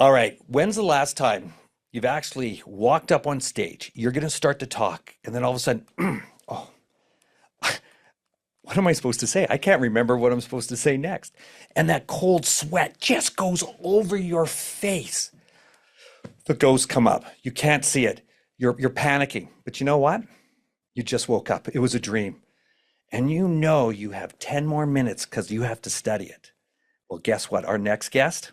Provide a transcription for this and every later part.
All right. When's the last time you've actually walked up on stage? You're going to start to talk, and then all of a sudden, oh, what am I supposed to say? I can't remember what I'm supposed to say next. And that cold sweat just goes over your face. The ghosts come up. You can't see it. You're panicking. But you know what? You just woke up. It was a dream. And you know you have 10 more minutes because you have to study it. Well, guess what? Our next guest,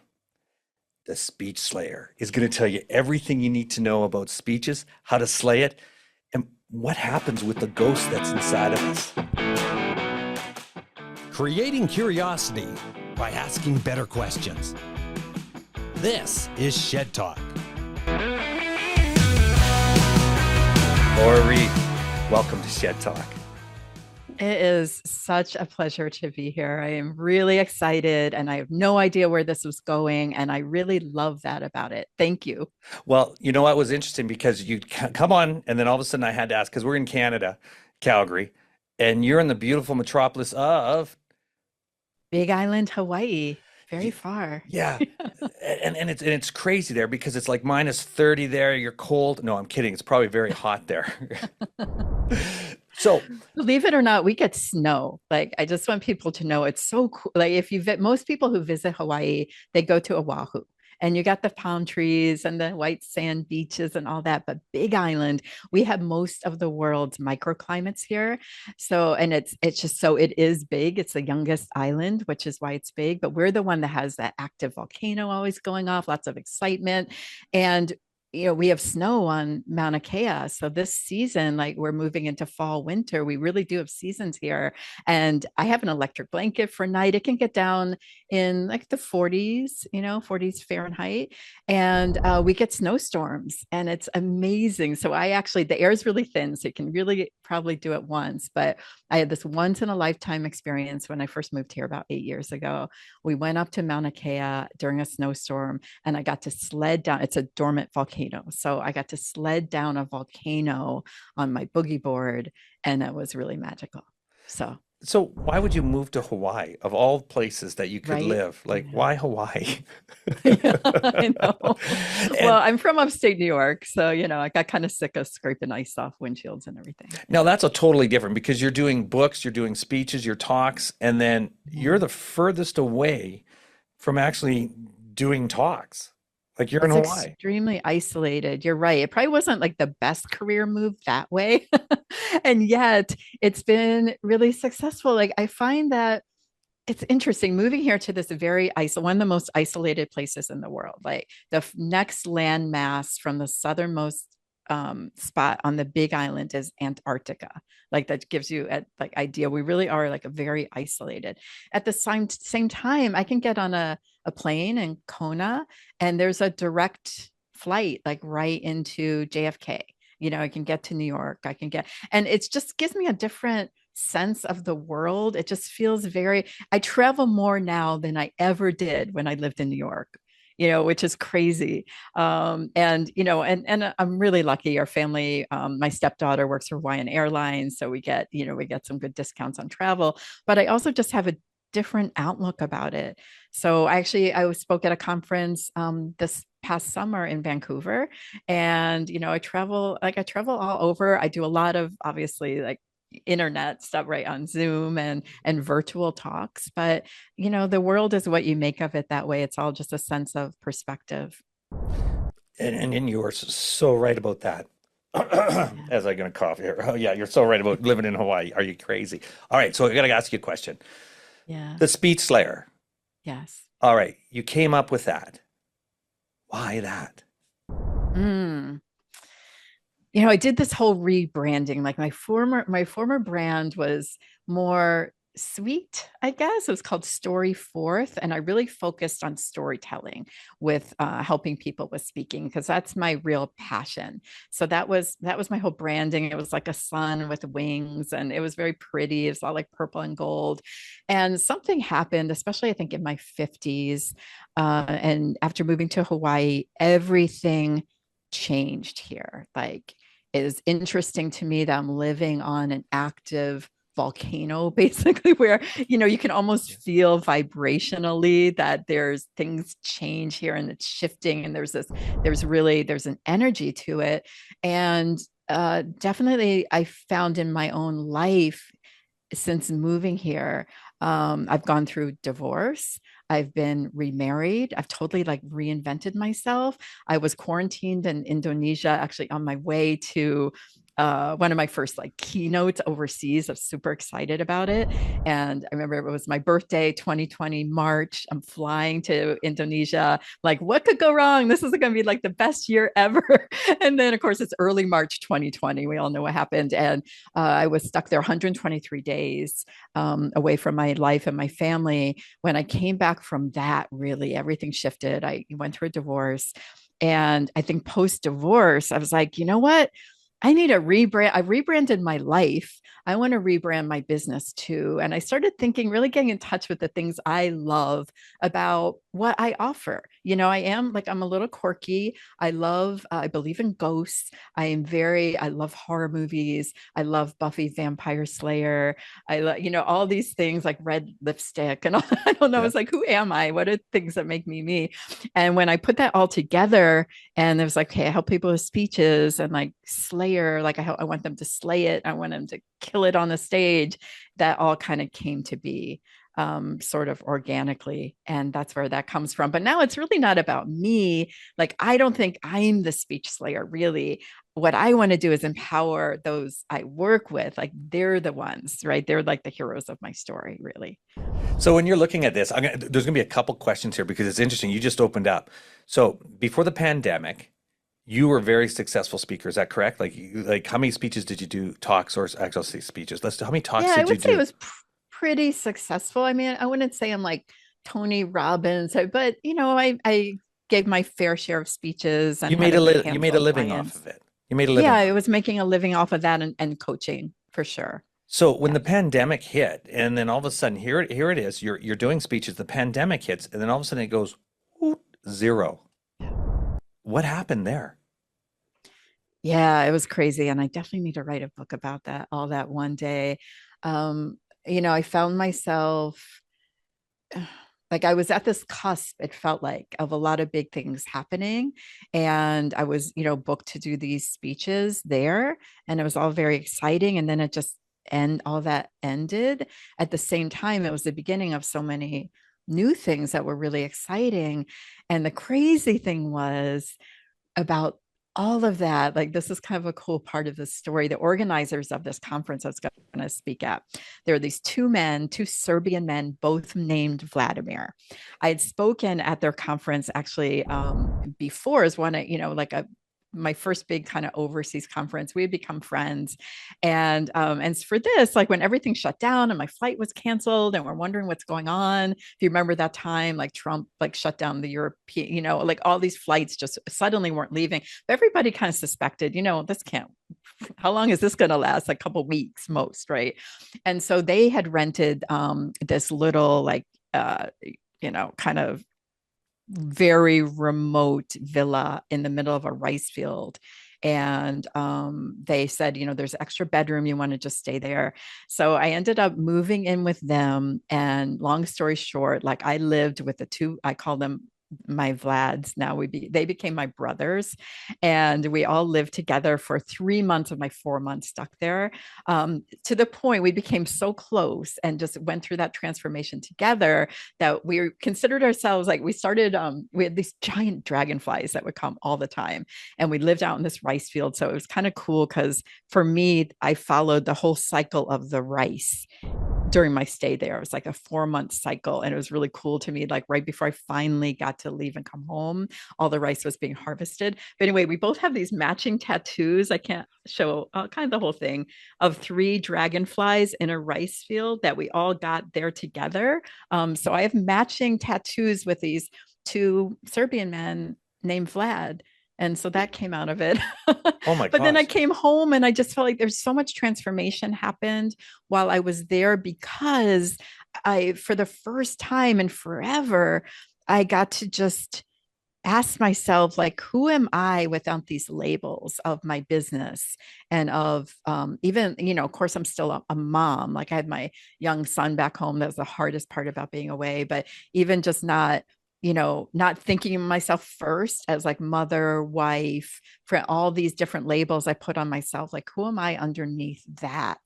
the speech slayer, is going to tell you everything you need to know about speeches, how to slay it, and what happens with the ghost that's inside of us. Creating curiosity by asking better questions. This is Shed Talk. Laura Reid, welcome to Shed Talk. It is such a pleasure to be here. I am really excited and I have no idea where this was going. And I really love that about it. Thank you. Well, you know what was interesting because you'd come on and then all of a sudden I had to ask because we're in Canada, Calgary, and you're in the beautiful metropolis of Big Island, Hawaii, very far. Yeah. And it's crazy there because it's like minus 30 there. You're cold. No, I'm kidding. It's probably very hot there. So believe it or not, we get snow. Like, I just want people to know it's so cool. Like, most people who visit Hawaii, they go to Oahu and you got the palm trees and the white sand beaches and all that. But Big Island, we have most of the world's microclimates here. So, and it's just so it is big. It's the youngest island, which is why it's big. But we're the one that has that active volcano always going off, lots of excitement. And we have snow on Mauna Kea. So this season, like we're moving into fall, winter, we really do have seasons here. And I have an electric blanket for night. It can get down in like the 40s, 40s Fahrenheit. And we get snowstorms and it's amazing. So the air is really thin. So you can really probably do it once. But I had this once in a lifetime experience when I first moved here about 8 years ago. We went up to Mauna Kea during a snowstorm and I got to sled down. It's a dormant volcano. So I got to sled down a volcano on my boogie board and it was really magical. So why would you move to Hawaii of all places that you could Right? live? Like, why Hawaii? I know. Well, I'm from upstate New York. So, I got kind of sick of scraping ice off windshields and everything. Now that's a totally different because you're doing books, you're doing speeches, your talks, and then you're the furthest away from actually doing talks. Like you're in Hawaii. Extremely isolated. You're right. It probably wasn't like the best career move that way. And yet it's been really successful. Like I find that it's interesting moving here to this one of the most isolated places in the world. Like the next landmass from the southernmost spot on the Big Island is Antarctica. Like that gives you a idea. We really are like a very isolated. At the same time, I can get on a plane in Kona and there's a direct flight like right into JFK. I can get to New York. And it just gives me a different sense of the world. It just feels I travel more now than I ever did when I lived in New York, which is crazy. And I'm really lucky. Our family, my stepdaughter works for Hawaiian Airlines. So we get some good discounts on travel, but I also just have a different outlook about it. So I spoke at a conference this past summer in Vancouver, and I travel all over. I do a lot of obviously like internet stuff right on Zoom and virtual talks, but the world is what you make of it that way. It's all just a sense of perspective. And you are so right about that. As I'm going to cough here. Oh yeah, you're so right about living in Hawaii. Are you crazy? All right, so I got to ask you a question. Yeah. The speech slayer. Yes. All right, you came up with that. Why that? I did this whole rebranding. Like my former brand was more sweet, I guess. It was called Storyforth, and I really focused on storytelling with helping people with speaking because that's my real passion. So that was my whole branding. It was like a sun with wings, and it was very pretty. It's all like purple and gold. And something happened, especially I think in my 50s, and after moving to Hawaii, everything changed here. Like it is interesting to me that I'm living on an active volcano basically where you can almost feel vibrationally that there's things change here and it's shifting, and there's an energy to it. And definitely I found in my own life since moving here, I've gone through divorce. I've been remarried. I've totally like reinvented myself. I was quarantined in Indonesia, actually on my way to one of my first like keynotes overseas. I was super excited about it. And I remember it was my birthday, 2020, March. I'm flying to Indonesia. Like, what could go wrong? This is going to be like the best year ever. And then, of course, it's early March 2020. We all know what happened. And I was stuck there 123 days away from my life and my family. When I came back from that, really everything shifted. I went through a divorce. And I think post divorce, I was like, you know what? I need a rebrand. I rebranded my life. I want to rebrand my business too. And I started thinking, really getting in touch with the things I love about what I offer. I'm a little quirky. I believe in ghosts. I love horror movies. I love Buffy Vampire Slayer. I love, all these things like red lipstick and all. I don't know. Yeah. It's like, who am I? What are things that make me me? And when I put that all together, and it was like, hey, I help people with speeches and like Slayer, like I want them to slay it. I want them to kill it on the stage. That all kind of came to be sort of organically. And that's where that comes from. But now it's really not about me. Like, I don't think I'm the speech slayer, really. What I want to do is empower those I work with. Like, they're the ones, right? They're like the heroes of my story, really. So when you're looking at this, there's going to be a couple questions here because it's interesting. You just opened up. So before the pandemic, you were a very successful speaker. Is that correct? Like how many speeches did you do? Talks or actually speeches? How many talks did you do? I would say it was pretty successful. I mean, I wouldn't say I'm like Tony Robbins, but I gave my fair share of speeches and you made a living off of it. You made a living. Yeah, I was making a living off of that and coaching for sure. So when the pandemic hit, and then all of a sudden here it is, you're doing speeches, the pandemic hits, and then all of a sudden it goes zero. What happened there? Yeah, it was crazy. And I definitely need to write a book about all that one day. I found myself like I was at this cusp, it felt like, of a lot of big things happening. And I was, booked to do these speeches there. And it was all very exciting. And then all that ended. At the same time, it was the beginning of so many new things that were really exciting. And the crazy thing was about all of that, like, this is kind of a cool part of the story. The organizers of this conference I was going to speak at, there are these two Serbian men, both named Vladimir. I had spoken at their conference actually before as one, my first big kind of overseas conference. We had become friends. And for this, like when everything shut down and my flight was canceled and we're wondering what's going on. If you remember that time, like Trump, like shut down the European, like all these flights just suddenly weren't leaving. But everybody kind of suspected, how long is this going to last? Like a couple of weeks most, right? And so they had rented this little kind of very remote villa in the middle of a rice field. And they said, there's extra bedroom, you want to just stay there. So I ended up moving in with them. And long story short, like I lived with the two, I call them my Vlads. Now they became my brothers, and we all lived together for 3 months of my 4 months stuck there, to the point we became so close and just went through that transformation together that we considered ourselves like we started, we had these giant dragonflies that would come all the time, and we lived out in this rice field. So it was kind of cool because for me, I followed the whole cycle of the rice during my stay there. It was like a 4-month cycle. And it was really cool to me. Like right before I finally got to leave and come home, all the rice was being harvested. But anyway, we both have these matching tattoos. I can't show kind of the whole thing of 3 dragonflies in a rice field that we all got there together. So I have matching tattoos with these 2 Serbian men named Vlad. And so that came out of it. Oh my But then I came home and I just felt like there's so much transformation happened while I was there, because for the first time in forever, I got to just asked myself, like, who am I without these labels of my business and of even, of course, I'm still a mom. Like I had my young son back home. That was the hardest part about being away. But even just not, not thinking of myself first as like mother, wife, for all these different labels I put on myself, like, who am I underneath that?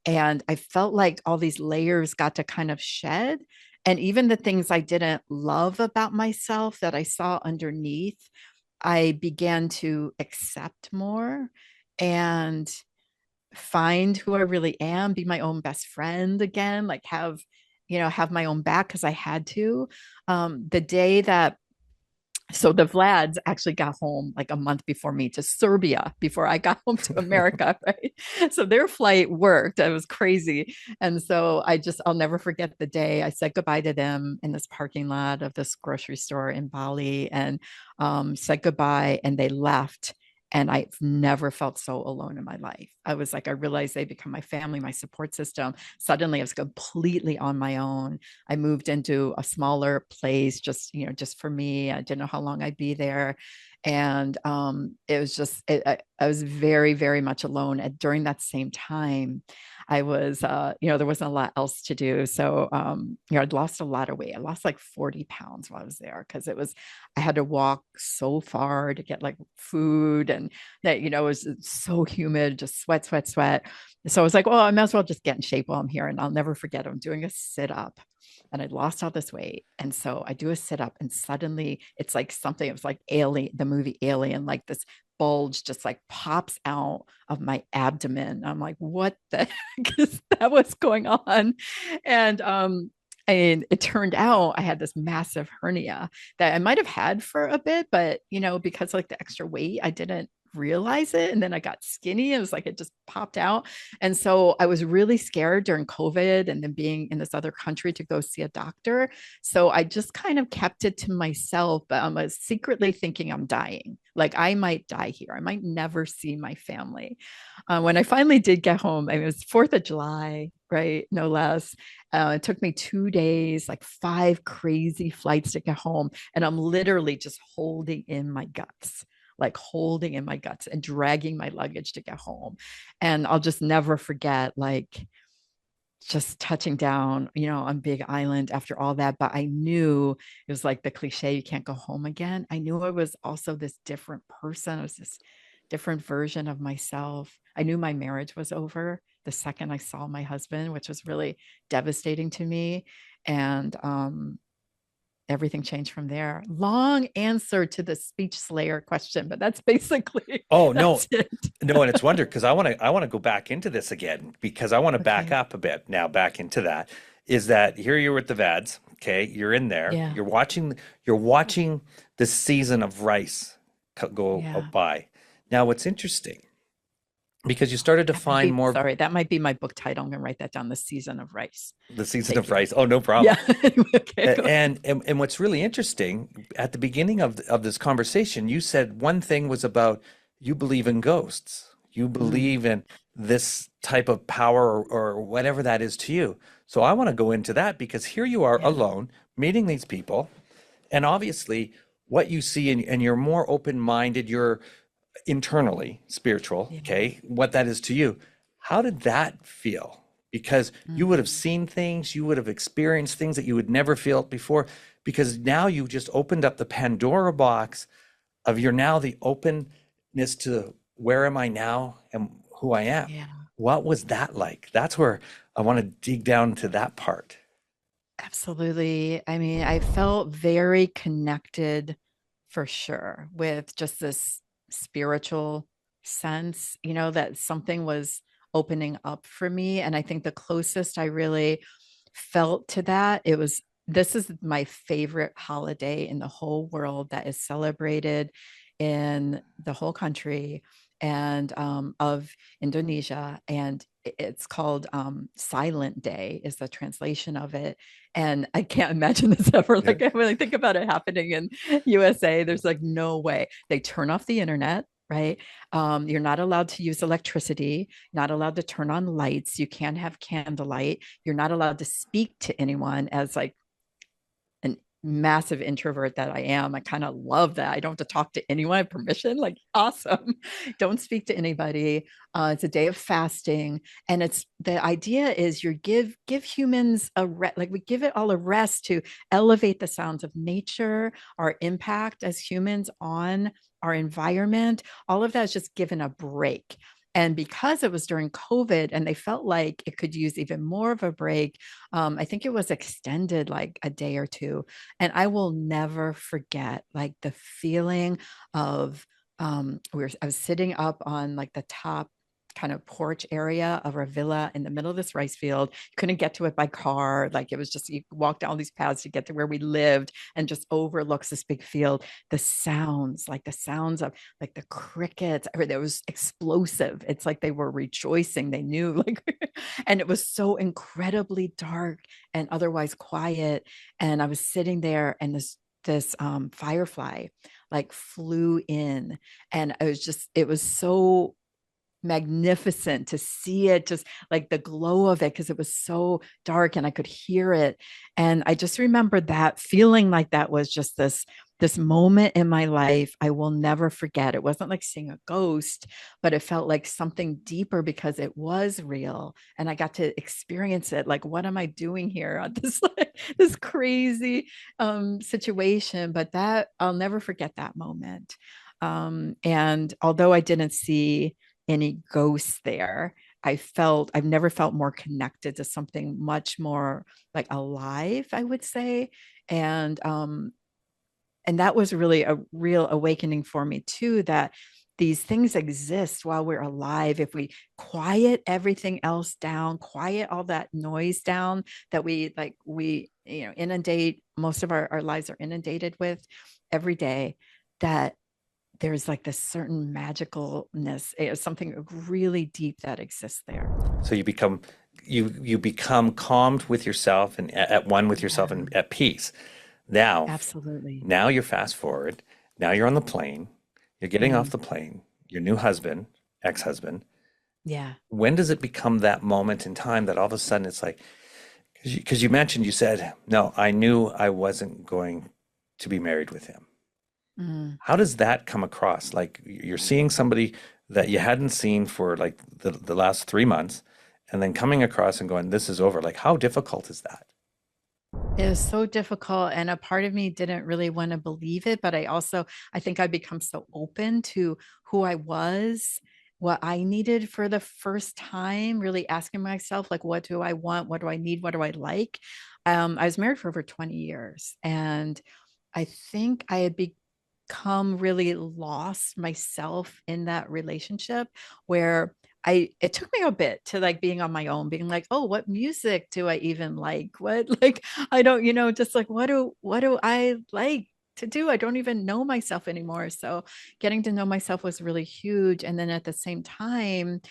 And I felt like all these layers got to kind of shed. And even the things I didn't love about myself that I saw underneath, I began to accept more and find who I really am, be my own best friend again, like have my own back because I had to. The day that so the Vlads actually got home like a month before me to Serbia before I got home to America, right? So their flight worked. It was crazy. And so I'll never forget the day I said goodbye to them in this parking lot of this grocery store in Bali and said goodbye and they left. And I've never felt so alone in my life. I was like, I realized they become my family, my support system. Suddenly I was completely on my own. I moved into a smaller place, just for me. I didn't know how long I'd be there. And it was I was very, very much alone. And during that same time, I was, there wasn't a lot else to do. So, I'd lost a lot of weight. I lost like 40 pounds while I was there because I had to walk so far to get like food and that, it was so humid, just sweat, sweat, sweat. So I was like, well, I might as well just get in shape while I'm here. And I'll never forget, I'm doing a sit up and I'd lost all this weight. And so I do a sit up and suddenly it's like something, it was like Alien, the movie Alien, like this bulge just like pops out of my abdomen. I'm like, what the heck is that? What's going on? And it turned out I had this massive hernia that I might have had for a bit, but because like the extra weight, I didn't realize it. And then I got skinny. It was like it just popped out. And so I was really scared during COVID and then being in this other country to go see a doctor. So I just kind of kept it to myself, but I was secretly thinking I'm dying. Like I might die here. I might never see my family. When I finally did get home, it was 4th of July, right? No less. It took me 2 days, like 5 crazy flights to get home. And I'm literally just holding in my guts, like holding in my guts and dragging my luggage to get home. And I'll just never forget, like, just touching down, on Big Island after all that. But I knew it was like the cliche, you can't go home again. I knew I was also this different person. I was this different version of myself. I knew my marriage was over the second I saw my husband, which was really devastating to me. And everything changed from there. Long answer to the speech slayer question, but that's basically Oh no, that's it. no, and it's wonder because I want to go back into this again because I want to back Okay. up a bit now back into that. Is that here you're with the Vads, okay? You're in there. Yeah. You're watching the season of rice go Yeah. by. Now what's interesting because you started to find more Sorry, that might be my book title. I'm going to write that down. The Season of Rice. the season Thank of you. rice. Oh, no problem. Yeah. Okay. Go ahead. And what's really interesting at the beginning of this conversation, you said one thing was about you believe in ghosts. You Mm, believe in this type of power or whatever that is to you. So I want to go into that because here you are yeah. alone meeting these people, and obviously what you see and you're more open-minded, you're internally spiritual, Yeah. okay, what that is to you. How did that feel? Because you would have Mm, seen things, you would have experienced things that you would never felt before, because now you just opened up the Pandora box of you're now the openness to where am I now and who I am. yeah. What was that like? That's where I want to dig down to that part. Absolutely. I mean, I felt very connected for sure with just this spiritual sense, that something was opening up for me. And I think the closest I really felt to that, this is my favorite holiday in the whole world that is celebrated in the whole country and of Indonesia. And it's called Silent Day is the translation of it. And I can't imagine this ever, Yeah. like when I think about it happening in USA, there's like no way. They turn off the internet, right? You're not allowed to use electricity, not allowed to turn on lights. You can't have candlelight. You're not allowed to speak to anyone as like an massive introvert that I am, I kind of love that I don't have to talk to anyone. I have permission. Like, awesome. Don't speak to anybody. It's a day of fasting, and it's the idea is you give humans like we give it all a rest to elevate the sounds of nature, our impact as humans on our environment. All of that is just given a break. And because it was during COVID and they felt like it could use even more of a break, I think it was extended like a day or two. And I will never forget like the feeling of I was sitting up on like the top kind of porch area of our villa in the middle of this rice field. You couldn't get to it by car. Like it was just you walk down these paths to get to where we lived and just overlooks this big field. The sounds of like the crickets, it was explosive. It's like they were rejoicing. They knew like, and it was so incredibly dark and otherwise quiet. And I was sitting there and this firefly like flew in, and it was so magnificent to see it, just like the glow of it, because it was so dark and I could hear it. And I just remember that feeling like that was just this moment in my life I will never forget. It wasn't like seeing a ghost, but it felt like something deeper because it was real and I got to experience it. Like, what am I doing here on this like, this crazy situation? But that I'll never forget that moment. And although I didn't see any ghosts there, I've never felt more connected to something much more like alive, I would say. And that was really a real awakening for me too, that these things exist while we're alive. If we quiet everything else down, quiet all that noise down that we inundate, most of our lives are inundated with every day, that there's like this certain magicalness, something really deep that exists there. So you become calmed with yourself and at one with yourself Yeah, and at peace. Now, absolutely. now you're fast forward. Now you're on the plane. You're getting off Mm, the plane. Your new husband, ex-husband. yeah. When does it become that moment in time that all of a sudden it's like, because you mentioned, you said, no, I knew I wasn't going to be married with him. Mm. How does that come across? Like you're seeing somebody that you hadn't seen for like the last 3 months, and then coming across and going, this is over. Like, how difficult is that? It was so difficult. And a part of me didn't really want to believe it. But I think I become so open to who I was, what I needed for the first time, really asking myself, like, what do I want? What do I need? What do I like? I was married for over 20 years. And I think I had become really lost myself in that relationship where it took me a bit to like being on my own, being like, oh, what music do I even like? What like I don't, just like what do I like to do? I don't even know myself anymore. So getting to know myself was really huge. And then at the same time,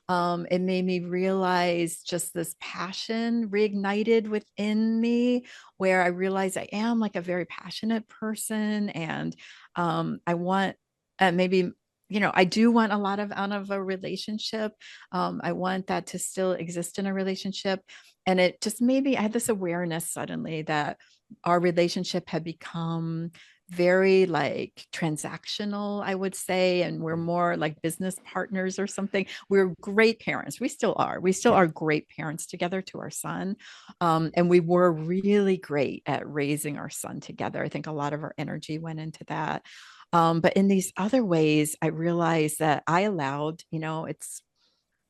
it made me realize just this passion reignited within me, where I realized I am like a very passionate person. And I want maybe I do want a lot of out of a relationship. I want that to still exist in a relationship. And it just maybe I had this awareness suddenly that our relationship had become very like transactional, I would say, and we're more like business partners or something. We're great parents. We still are. We still Yeah. are great parents together to our son. And we were really great at raising our son together. I think a lot of our energy went into that. But in these other ways, I realized that I allowed, it's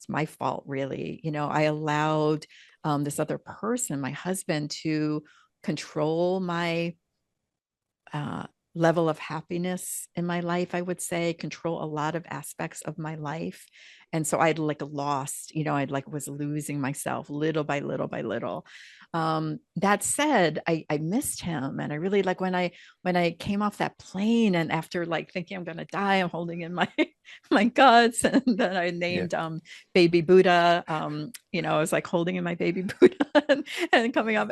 my fault, really. I allowed this other person, my husband, to control my uh, level of happiness in my life, I would say, control a lot of aspects of my life. And so I'd like lost, I'd like was losing myself little by little by little. That said, I missed him. And I really like when I came off that plane and after like thinking I'm gonna die, I'm holding in my my guts. And then I Yeah. named baby Buddha. I was like holding in my baby Buddha and coming up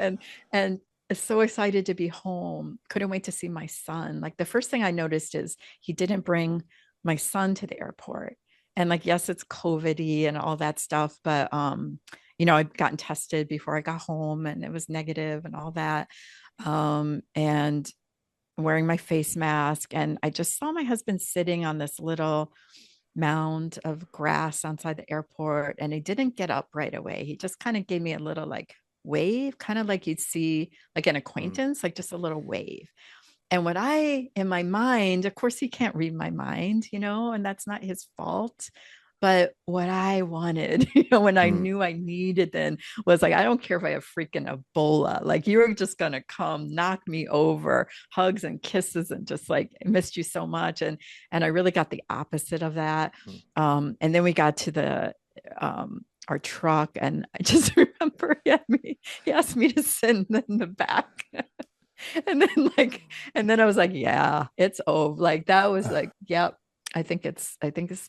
and so excited to be home. Couldn't wait to see my son. Like the first thing I noticed is he didn't bring my son to the airport. And like, yes, it's COVID-y and all that stuff, but I'd gotten tested before I got home and it was negative and all that. and wearing my face mask. And I just saw my husband sitting on this little mound of grass outside the airport. And he didn't get up right away. He just kind of gave me a little like wave, kind of like you'd see like an Mm, acquaintance, like just a little wave. And what I, in my mind, of course, he can't read my mind, and that's not his fault. But what I wanted, when I mm, knew I needed then was like, I don't care if I have freaking Ebola. Like, you're just going to come knock me over, hugs and kisses, and just like, I missed you so much. And I really got the opposite of that. mm. And then we got to our truck, and I just remember he asked me to sit in the back. And then I was like, yeah, it's over. Like that was like, yep. I think it's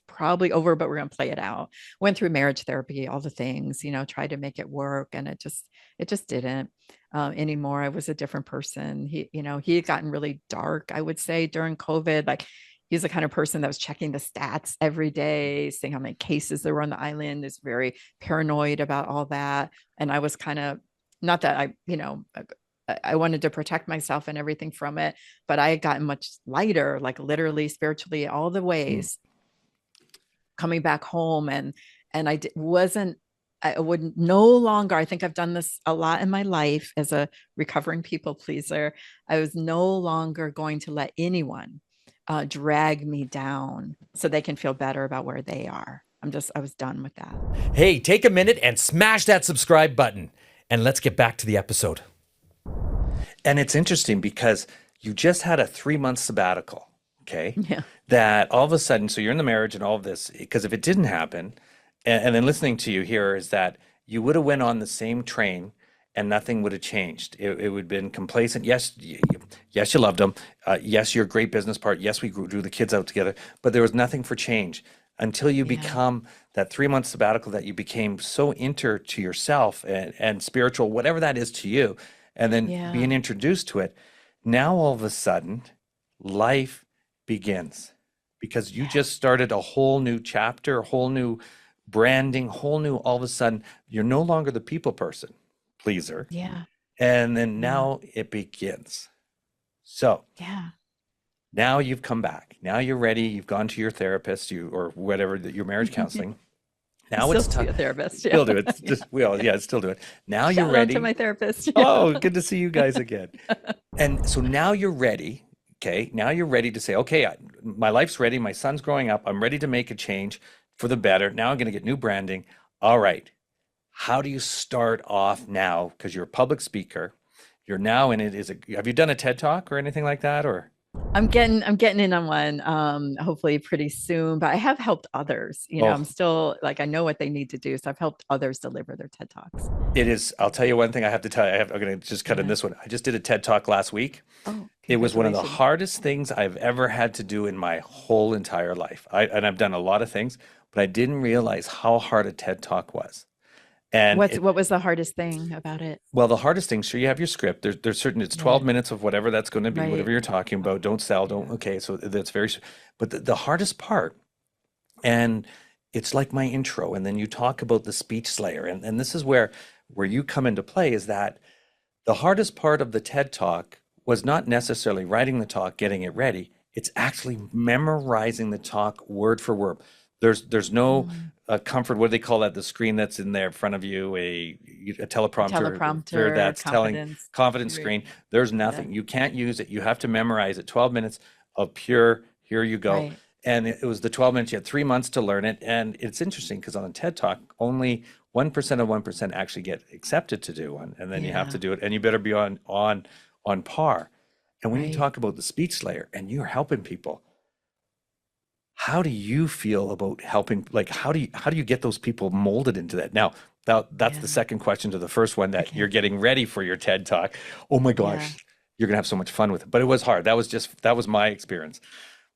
probably over, but we're gonna play it out. Went through marriage therapy, all the things, tried to make it work, and it just didn't anymore. I was a different person. He had gotten really dark, I would say, during COVID. Like he's the kind of person that was checking the stats every day, seeing how many cases there were on the island, is very paranoid about all that. And I was kind of, not that I wanted to protect myself and everything from it, but I had gotten much lighter, like literally, spiritually, all the Mm. ways coming back home. And wasn't, I would no longer, I think I've done this a lot in my life as a recovering people pleaser. I was no longer going to let anyone drag me down so they can feel better about where they are. I was done with that. Hey, take a minute and smash that subscribe button. And let's get back to the episode. And it's interesting because you just had a 3-month sabbatical, okay? Yeah. That all of a sudden, so you're in the marriage and all of this, because if it didn't happen, and then listening to you here is that you would have went on the same train and nothing would have changed. It would have been complacent. Yes, yes, you loved them. Yes, you're a grew business part. Yes, we drew the kids out together, but there was nothing for change until you Yeah. become that 3-month sabbatical that you became so inter to yourself and spiritual, whatever that is to you, and then Yeah. being introduced to it. Now all of a sudden, life begins because you just started a whole new chapter, a whole new branding, whole new, all of a sudden, you're no longer the people person, pleaser. Yeah. And then Yeah. now it begins. So Yeah. now you've come back. Now you're ready. You've gone to your therapist, or whatever, your marriage counseling. Now Still it's see time. a therapist. Still do Yeah. it. It's just we all, yeah, still do it. Now you're Shout out to ready. my therapist. Oh, good to see you guys again. And so now you're ready. Okay. Now you're ready to say, okay, my life's ready. My son's growing up. I'm ready to make a change for the better. Now I'm going to get new branding. All right. How do you start off now? Because you're a public speaker. You're now in it. Have you done a TED Talk or anything like that? Or I'm getting in on one, hopefully pretty soon, but I have helped others. oh, I'm still like, I know what they need to do. So I've helped others deliver their TED Talks. it is. I'll tell you one thing I have to tell you. I'm going to just cut in Yeah. this one. I just did a TED Talk last week. Oh, It was one of the congratulations. hardest things I've ever had to do in my whole entire life. And I've done a lot of things, but I didn't realize how hard a TED Talk was. And What was the hardest thing about it? well, the hardest thing, sure, you have your script. There's certain, it's Yeah. 12 minutes of whatever that's going to be, whatever Right. you're talking about. Don't sell, don't, Yeah. okay. So that's very, but the hardest part, and it's like my intro, and then you talk about the speech slayer. And this is where you come into play, is that the hardest part of the TED Talk was not necessarily writing the talk, getting it ready. It's actually memorizing the talk word for word. There's no Mm. comfort. What do they call that? The screen that's in there in front of you, a teleprompter Teleprompter, that's telling confidence. confidence Right. screen. There's Yeah. nothing. You can't use it. You have to memorize it. 12 minutes of pure, here you go. Right. And it was the 12 minutes. You had 3 months to learn it. And it's interesting because on a TED Talk, only 1% of 1% actually get accepted to do one. And then you have to Yeah. do it, and you better be on par. And when you Right. talk about the speech layer and you're helping people, how do you feel about helping? Like, how do you get those people molded into that? Now, that's Yeah. the second question to the first one, that Okay. you're getting ready for your TED Talk. Oh my Yeah. gosh, you're gonna have so much fun with it. But it was hard. That was my experience.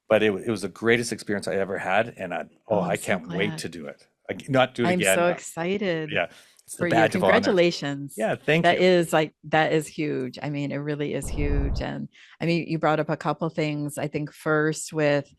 But it was the greatest experience I ever had, and Oh, I I'm so can't wait glad. to do it. Not do it I'm again. so excited Yeah, it's the for you. badge of honor. Congratulations. Yeah, thank you. That is huge. I mean, it really is huge. And I mean, you brought up a couple things. I think first with,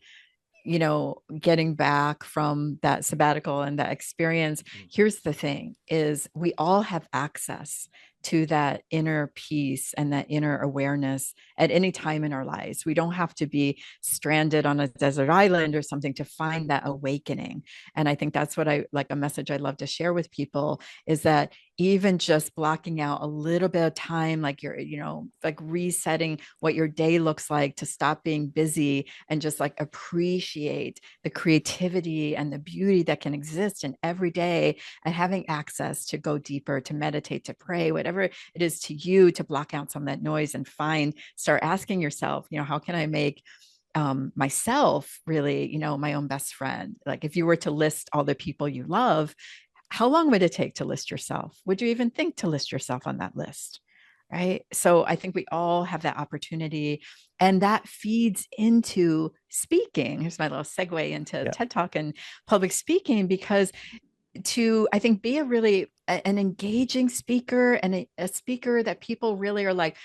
getting back from that sabbatical and that experience. Mm. Here's the thing is we all have access to that inner peace and that inner awareness at any time in our lives. We don't have to be stranded on a desert island or something to find that awakening. And I think that's what I like, a message I love to share with people is that even just blocking out a little bit of time, like you're, like resetting what your day looks like to stop being busy and just like appreciate the creativity and the beauty that can exist in every day, and having access to go deeper, to meditate, to pray, whatever it is to you, to block out some of that noise and start asking yourself, how can I make myself really, my own best friend? Like if you were to list all the people you love, how long would it take to list yourself? Would you even think to list yourself on that list? Right. So I think we all have that opportunity, and that feeds into speaking. Here's my little segue into TED Talk and public speaking, because I think, be an engaging speaker and a speaker that people really are like,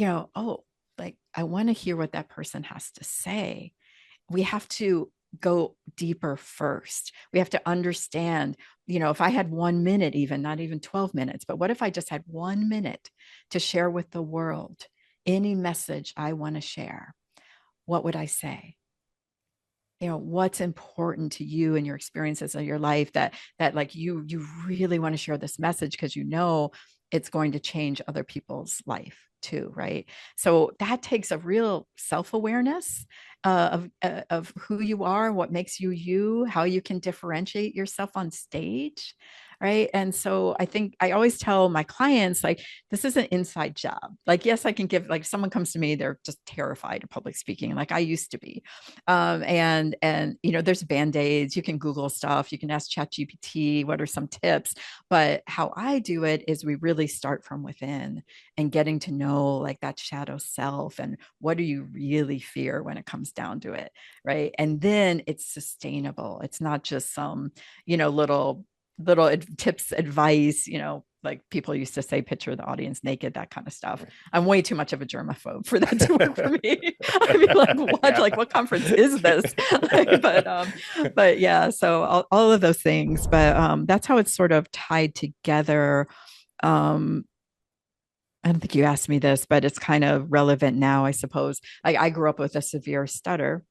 oh, like I want to hear what that person has to say. We have to go deeper first. We have to understand, if I had 1 minute, even not even 12 minutes, but what if I just had 1 minute to share with the world any message I want to share? What would I say? What's important to you and your experiences of your life that like you really want to share this message because it's going to change other people's life too, right? So that takes a real self-awareness of who you are, what makes you, how you can differentiate yourself on stage, right? And so I think I always tell my clients, like, this is an inside job. Like, yes, I can give, like, someone comes to me, they're just terrified of public speaking, like I used to be. And there's band-aids, you can Google stuff, you can ask ChatGPT, what are some tips? But how I do it is we really start from within and getting to know like that shadow self and what do you really fear when it comes down to it, right? And then it's sustainable. It's not just some, little tips, advice, like people used to say, picture the audience naked, that kind of stuff. I'm way too much of a germaphobe for that to work for me. I'd be like, what? Yeah. Like, what conference is this? But yeah, so all of those things. But that's how it's sort of tied together. I don't think you asked me this, but it's kind of relevant now, I suppose. Like, I grew up with a severe stutter,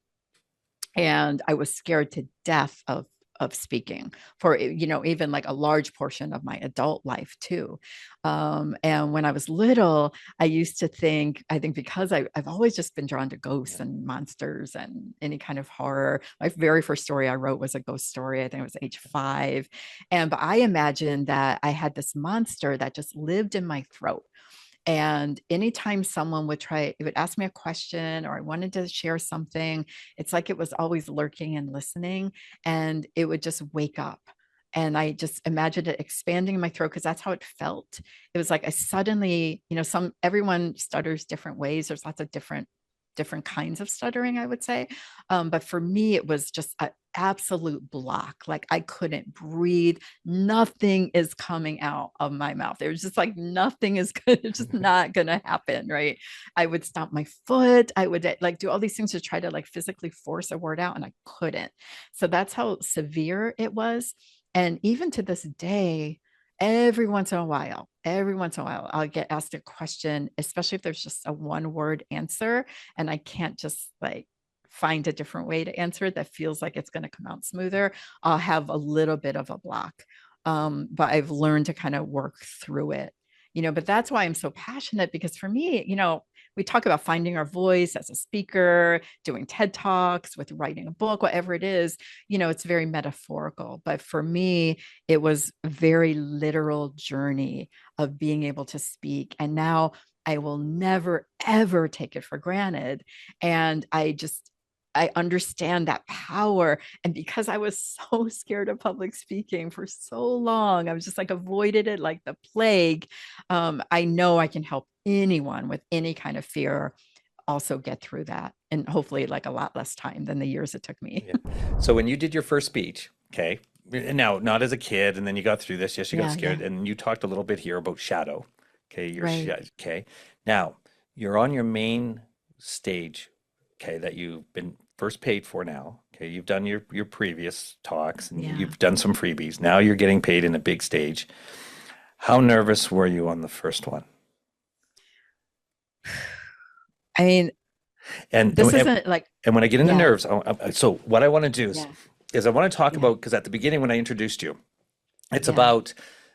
and I was scared to death of speaking for, even like a large portion of my adult life too. And when I was little, I used to I think because I've always just been drawn to ghosts and monsters and any kind of horror. My very first story I wrote was a ghost story. I think it was age 5. But I imagined that I had this monster that just lived in my throat. And anytime someone it would ask me a question or I wanted to share something, it's like it was always lurking and listening, and it would just wake up. And I just imagined it expanding in my throat because that's how it felt. It was like I suddenly, everyone stutters different ways. There's lots of different kinds of stuttering, I would say. But for me, it was just an absolute block. Like I couldn't breathe. Nothing is coming out of my mouth. It was just like nothing is good. It's just not going to happen. Right. I would stomp my foot. I would like do all these things to try to like physically force a word out, and I couldn't. So that's how severe it was. And even to this day, every once in a while, I'll get asked a question, especially if there's just a 1-word answer and I can't just like find a different way to answer it that feels like it's going to come out smoother. I'll have a little bit of a block. But I've learned to kind of work through it, but that's why I'm so passionate, because for me, we talk about finding our voice as a speaker, doing TED Talks, with writing a book, whatever it is, it's very metaphorical. But for me, it was a very literal journey of being able to speak. And now I will never, ever take it for granted. And I understand that power. And because I was so scared of public speaking for so long, I was just like avoided it like the plague. I know I can help anyone with any kind of fear also get through that, and hopefully like a lot less time than the years it took me. Yeah. So when you did your first speech, okay, now not as a kid, and then you got through this, yes, you got scared, and you talked a little bit here about shadow. Okay, okay. Now you're on your main stage, okay, that you've been first paid for now. Okay, you've done your previous talks and you've done some freebies. Now you're getting paid in a big stage. How nervous were you on the first one? I mean, And this and, isn't like, and when I get into yeah, nerves, so what I want to do yeah, is I want to talk yeah, about, because at the beginning when I introduced you, it's yeah, about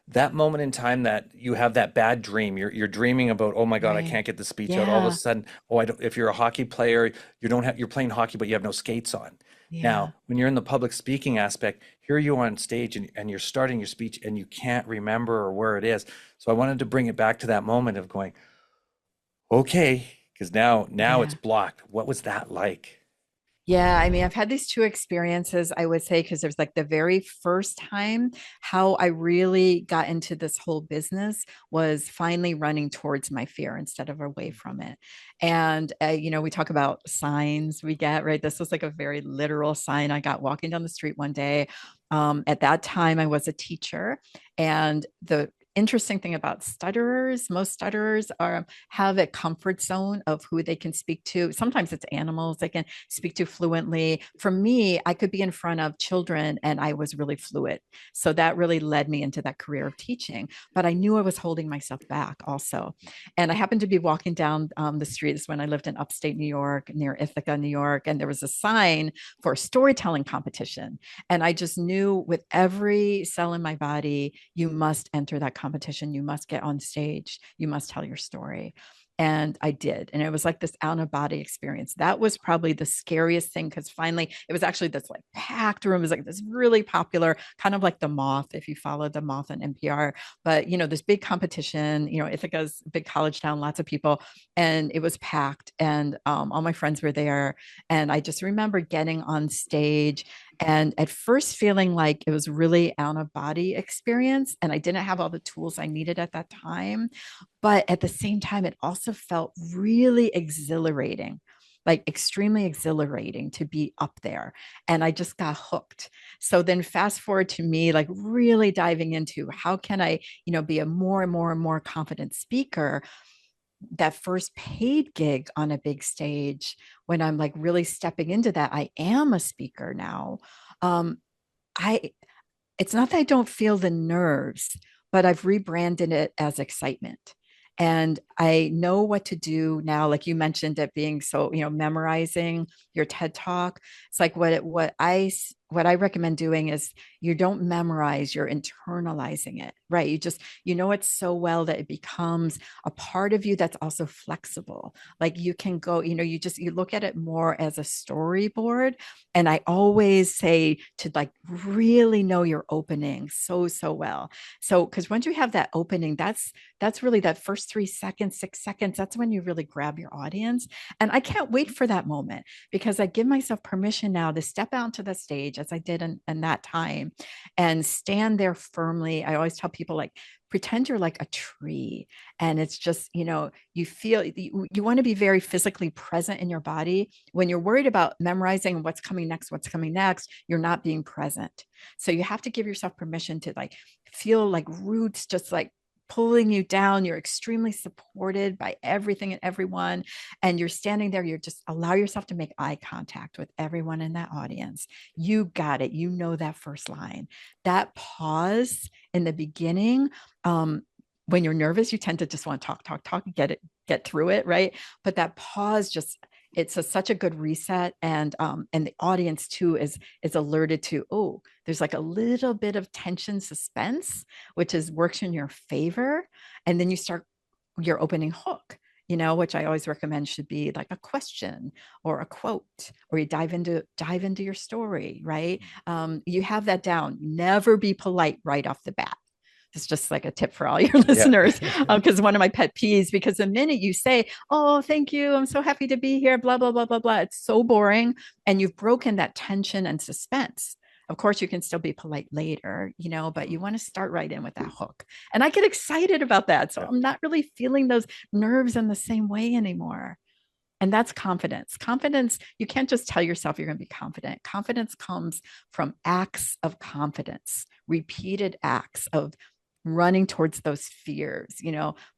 that moment in time that you have that bad dream. You're dreaming about, oh my God, I right. can't get the speech out. All of a Yeah, sudden, oh, I don't, if you're a hockey player, you don't have, you're playing hockey, but you have no skates on. yeah. Now, when you're in the public speaking aspect, here you are on stage and you're starting your speech and you can't remember or where it is. So I wanted to bring it back to that moment of going, okay, because now it's Yeah. blocked. What was that like? Yeah, I mean, I've had these two experiences, I would say, because there's like the very first time how I really got into this whole business was finally running towards my fear instead of away from it. And, we talk about signs we get, right? This was like a very literal sign I got walking down the street one day. At that time, I was a teacher, and the interesting thing about stutterers, most stutterers are have a comfort zone of who they can speak to. Sometimes it's animals they can speak to fluently. For me, I could be in front of children and I was really fluid. So that really led me into that career of teaching. But I knew I was holding myself back also. And I happened to be walking down the streets when I lived in upstate New York, near Ithaca, New York, and there was a sign for a storytelling competition. And I just knew with every cell in my body, you must enter that competition. You must get on stage. You must tell your story. And I did. And it was like this out of body experience. That was probably the scariest thing because finally it was actually this like packed room. It was like this really popular, kind of like The Moth, if you follow The Moth on NPR. But, this big competition, Ithaca's a big college town, lots of people. And it was packed. And all my friends were there. And I just remember getting on stage and at first feeling like it was really out of body experience. And I didn't have all the tools I needed at that time. But at the same time, it also felt really exhilarating, like extremely exhilarating to be up there. And I just got hooked. So then fast forward to me, like really diving into how can I, be a more and more and more confident speaker. That first paid gig on a big stage, when I'm like really stepping into that, I am a speaker now. Um, I it's not that I don't feel the nerves, but I've rebranded it as excitement. And I know what to do now. Like you mentioned it being so, memorizing your TED talk. It's like what I recommend doing is you don't memorize, you're internalizing it, right? You know it so well that it becomes a part of you that's also flexible. Like you can go, you look at it more as a storyboard. And I always say to like really know your opening so well. So because once you have that opening, that's really that first 3 seconds, 6 seconds. That's when you really grab your audience. And I can't wait for that moment because I give myself permission now to step out to the stage as I did in that time and stand there firmly. I always tell people like, pretend you're like a tree and it's just, you feel you want to be very physically present in your body. When you're worried about memorizing what's coming next, you're not being present. So you have to give yourself permission to like feel like roots just like pulling you down. You're extremely supported by everything and everyone. And you're standing there, you're just allow yourself to make eye contact with everyone in that audience. You got it. You know that first line. That pause in the beginning, when you're nervous, you tend to just want to talk, get through it, right? But that pause just such a good reset, and the audience too is alerted to, oh, there's like a little bit of tension, suspense, which is works in your favor, and then you start your opening hook, which I always recommend should be like a question or a quote, or you dive into your story, right? You have that down. Never be polite right off the bat. It's just like a tip for all your Yeah. listeners, because one of my pet peeves, because the minute you say, oh, thank you, I'm so happy to be here, blah, blah, blah, blah, blah, it's so boring. And you've broken that tension and suspense. Of course, you can still be polite later, but you want to start right in with that hook. And I get excited about that. So Yeah. I'm not really feeling those nerves in the same way anymore. And that's confidence. Confidence, you can't just tell yourself you're going to be confident. Confidence comes from acts of confidence, repeated acts of running towards those fears,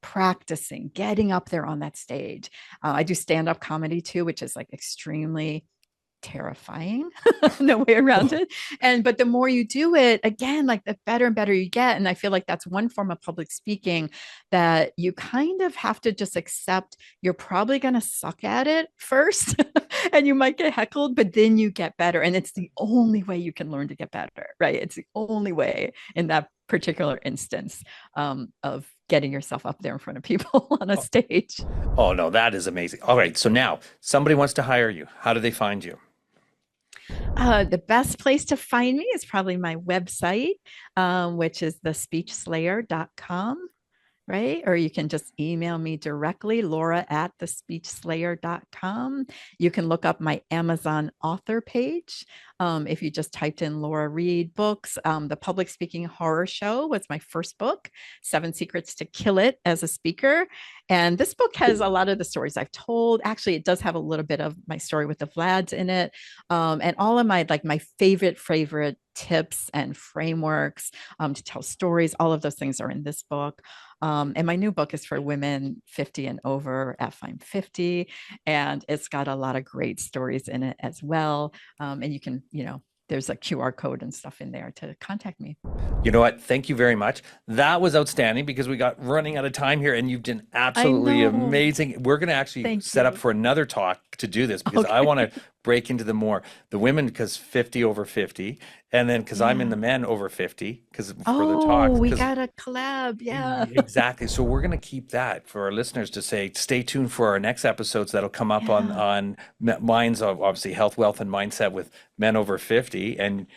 practicing, getting up there on that stage. I do stand up comedy too, which is like extremely terrifying. No way around it. But the more you do it, again, like the better and better you get. And I feel like that's one form of public speaking that you kind of have to just accept you're probably going to suck at it first and you might get heckled, but then you get better. And it's the only way you can learn to get better, right? It's the only way in that particular instance of getting yourself up there in front of people on a stage. Oh, no, that is amazing. All right. So now somebody wants to hire you. How do they find you? The best place to find me is probably my website, which is thespeechslayer.com. Right? Or you can just email me directly, laura@thespeechslayer.com. You can look up my Amazon author page. If you just typed in Laura Reid books, The Public Speaking Horror Show was my first book, 7 Secrets to Kill It as a Speaker. And this book has a lot of the stories I've told. Actually, it does have a little bit of my story with the Vlads in it. And all of my favorite tips and frameworks to tell stories. All of those things are in this book. And my new book is for women 50 and over. I'm 50, and it's got a lot of great stories in it as well. And you can, there's a QR code and stuff in there to contact me. You know what? Thank you very much. That was outstanding because we got running out of time here and you've been absolutely amazing. We're going to actually set up for another talk to do this because I want to break into the women because 50 over 50. And then because I'm in the men over 50 for the talk. We got a collab. Yeah. Exactly. So we're going to keep that for our listeners to say, stay tuned for our next episodes that'll come up on minds of obviously health, wealth, and mindset with men over 50. And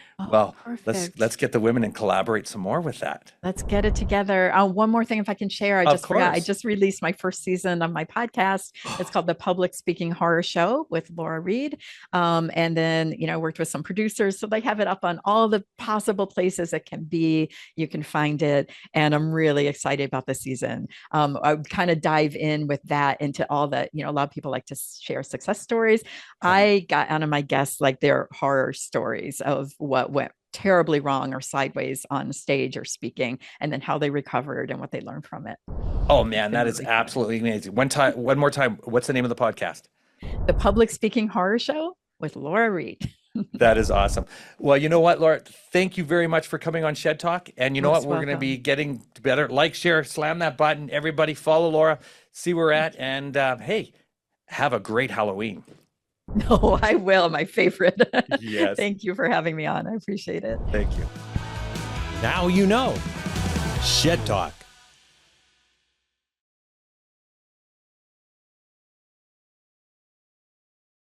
let's get the women and collaborate some more with that. Let's get it together. One more thing, if I can share, I just forgot. I just released my first season of my podcast. It's called The Public Speaking Horror Show with Laura Reid. And then, worked with some producers. So they have it up on all the possible places it can be. You can find it. And I'm really excited about the season. I would kind of dive in with that into all that, a lot of people like to share success stories. I got out of my guests, like their horror stories of what went terribly wrong or sideways on stage or speaking, and then how they recovered and what they learned from it. Oh man, that is absolutely amazing. One more time. What's the name of the podcast? The Public Speaking Horror Show with Laura Reid. That is awesome. Well, you know what, Laura, thank you very much for coming on Shed Talk. And you know what, we're going to be getting better. Like, share, slam that button. Everybody follow Laura, see where we're at. And hey, have a great Halloween. No, I will. My favorite. Yes. Thank you for having me on. I appreciate it. Thank you. Now you know. Shed Talk.